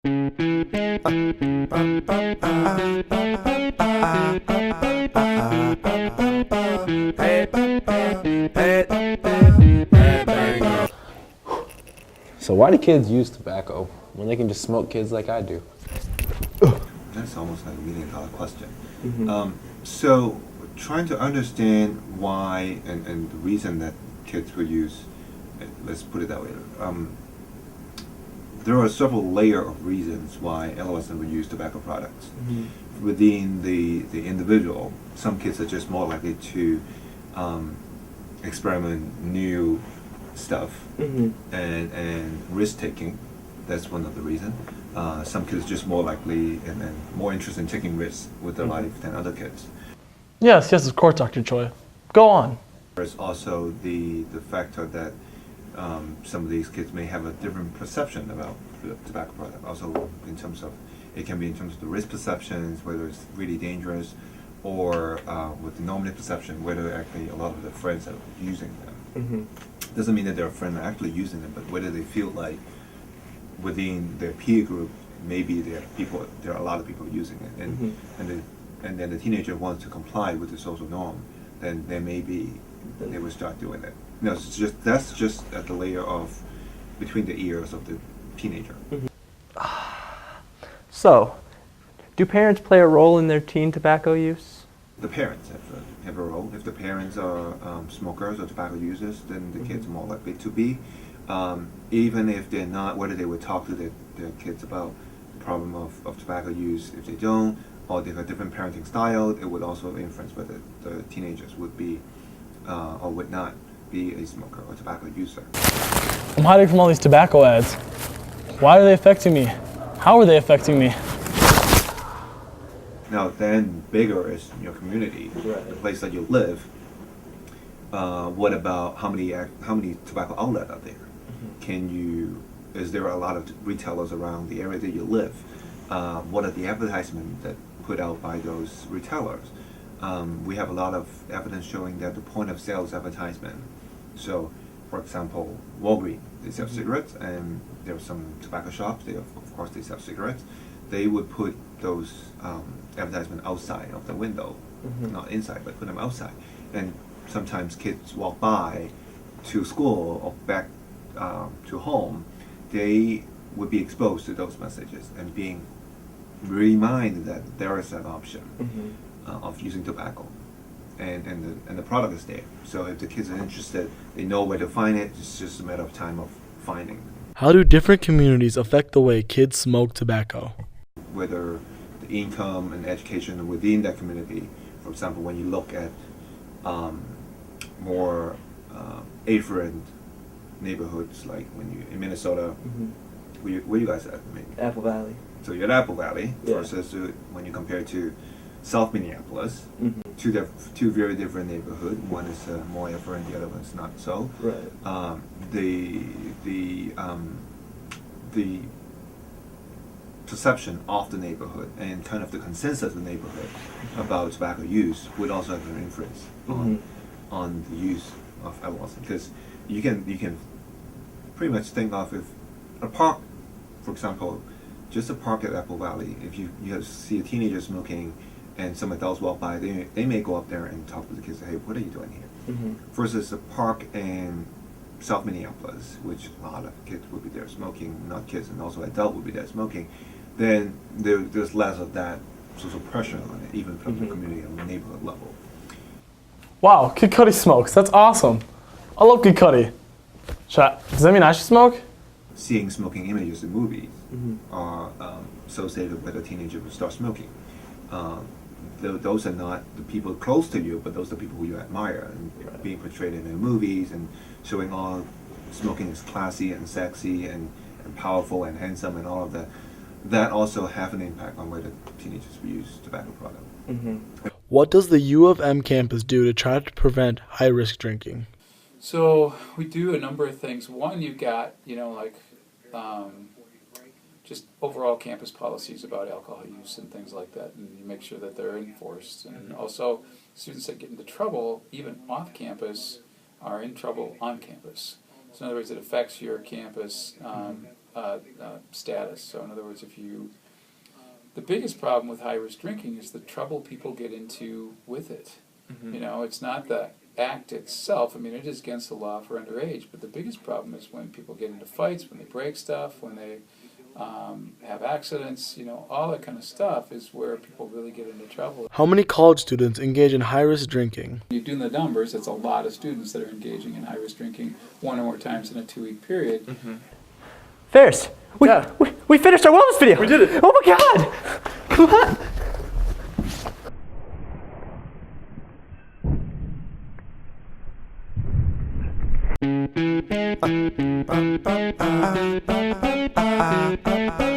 So why do kids use tobacco when they can just smoke kids like I do? That's almost like a $1 million question. So trying to understand why and the reason that kids will use, let's put it that way, there are several layers of reasons why adolescents would use tobacco products. Within the individual, some kids are just more likely to experiment new stuff and risk taking. That's one of the reasons. Some kids are just more likely and more interested in taking risks with their life than other kids. Yes, of course, Dr. Choi. Go on. There's also the factor that some of these kids may have a different perception about the tobacco product. Also, in terms of, it can be in terms of the risk perceptions, whether it's really dangerous, or with the normative perception, whether actually a lot of their friends are using them. Doesn't mean that their friends are actually using them, but whether they feel like within their peer group, maybe there are a lot of people using it, and then the teenager wants to comply with the social norm, then maybe they will start doing it. No, that's just at the layer of between the ears of the teenager. So, do parents play a role in their teen tobacco use? The parents have a role. If the parents are smokers or tobacco users, then the kids are more likely to be. Even if they're not, whether they would talk to their kids about the problem of tobacco use, if they don't, or they have a different parenting style, it would also influence whether the teenagers would be or would not be a smoker or tobacco user. I'm hiding from all these tobacco ads. Why are they affecting me? How are they affecting me? Now, then bigger is your community, the place that you live. What about how many tobacco outlets are there? Is there a lot of retailers around the area that you live? What are the advertisements that put out by those retailers? We have a lot of evidence showing that the point of sales advertisement. So, for example, Walgreens, they sell cigarettes, and there are some tobacco shops. Of course, they sell cigarettes. They would put those advertisements outside of the window, not inside, but put them outside. And sometimes kids walk by to school or back to home, they would be exposed to those messages and being reminded that there is an option of using tobacco, and the product is there. So if the kids are interested, they know where to find it. It's just a matter of time of finding. How do different communities affect the way kids smoke tobacco? Whether the income and education within that community, for example, when you look at more affluent neighborhoods, like when you in Minnesota, where you guys at? Maybe? Apple Valley. So you're at Apple Valley versus when you compare to South Minneapolis, two very different neighborhoods. One is more affluent, the other one's not so. Right. The perception of the neighborhood and kind of the consensus of the neighborhood about tobacco use would also have an influence on the use of adolescents, because you can pretty much think of if a park, for example, just a park at Apple Valley, if you see a teenager smoking and some adults walk by, they may go up there and talk to the kids, hey, what are you doing here? Versus a park in South Minneapolis, which a lot of kids would be there smoking, not kids, and also adults would be there smoking, then there's less of that social pressure on it, even from the community and the neighborhood level. Wow, Kid Cudi smokes. That's awesome. I love Kid Cudi. Does that mean I should smoke? Seeing smoking images in movies are associated with a teenager who starts smoking. Those are not the people close to you, but those are the people who you admire, and being portrayed in their movies and showing all smoking is classy and sexy and powerful and handsome and all of that. That also have an impact on whether teenagers use tobacco products. What does the U of M campus do to try to prevent high-risk drinking? So we do a number of things. One, you've got, just overall campus policies about alcohol use and things like that, and you make sure that they're enforced. And also, students that get into trouble, even off campus, are in trouble on campus. So in other words, it affects your campus status. So in other words, the biggest problem with high-risk drinking is the trouble people get into with it. You know, it's not the act itself. I mean, it is against the law for underage, but the biggest problem is when people get into fights, when they break stuff, when they have accidents, you know, all that kind of stuff is where people really get into trouble. How many college students engage in high-risk drinking? You're doing the numbers, it's a lot of students that are engaging in high-risk drinking one or more times in a 2-week period. Fahris, we finished our wellness video. We did it. Oh my God. Come on.